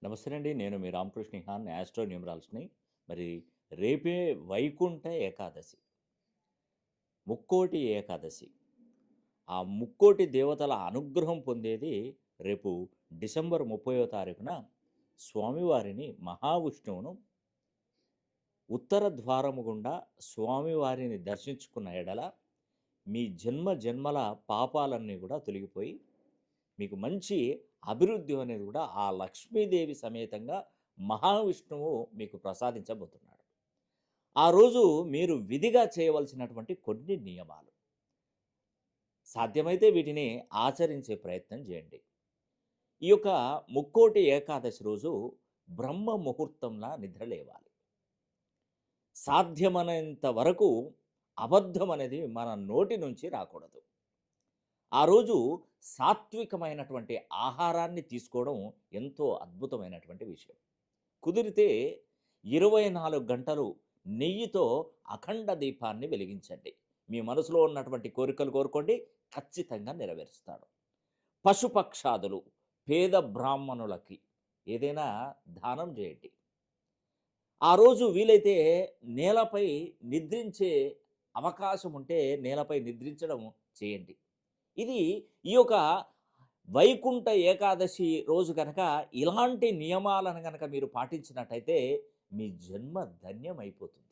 నమస్తే అండి. నేను మీ రామకృష్ణ నిహాన్ యాస్ట్రో న్యూమరాల్స్‌ని. మరి రేపే వైకుంఠ ఏకాదశి. ముక్కోటి ఏకాదశి. ఆ ముక్కోటి దేవతల అనుగ్రహం పొందేది రేపు డిసెంబర్ 30వ తారీఖున స్వామివారిని మహావిష్ణువును ఉత్తర ద్వారము గుండా స్వామివారిని దర్శించుకున్న ఎడల మీ జన్మ జన్మల పాపాలన్నీ కూడా తొలగిపోయి మీకు మంచి అభివృద్ధి అనేది కూడా ఆ లక్ష్మీదేవి సమేతంగా మహావిష్ణువు మీకు ప్రసాదించబోతున్నాడు. ఆ రోజు మీరు విధిగా చేయవలసినటువంటి కొన్ని నియమాలు. సాధ్యమైతే వీటిని ఆచరించే ప్రయత్నం చేయండి. ఈ యొక్క ముక్కోటి ఏకాదశి రోజు బ్రహ్మ ముహూర్తంలా నిద్రలేవాలి. సాధ్యమైనంత వరకు అబద్ధం అనేది మన నోటి నుంచి రాకూడదు. ఆ రోజు సాత్వికమైనటువంటి ఆహారాన్ని తీసుకోవడం ఎంతో అద్భుతమైనటువంటి విషయం. కుదిరితే 24 గంటలు నెయ్యితో అఖండ దీపాన్ని వెలిగించండి. మీ మనసులో ఉన్నటువంటి కోరికలు కోరుకోండి, ఖచ్చితంగా నెరవేరుస్తాడు. పశుపక్షాదులు, పేద బ్రాహ్మణులకి ఏదైనా దానం చేయండి. ఆ రోజు వీలైతే నేలపై నిద్రించే అవకాశం ఉంటే నేలపై నిద్రించడం చేయండి. ఇది ఈ యొక్క వైకుంఠ ఏకాదశి రోజు గనక ఇలాంటి నియమాలను గనక మీరు పాటించినట్టయితే మీ జన్మ ధన్యమైపోతుంది.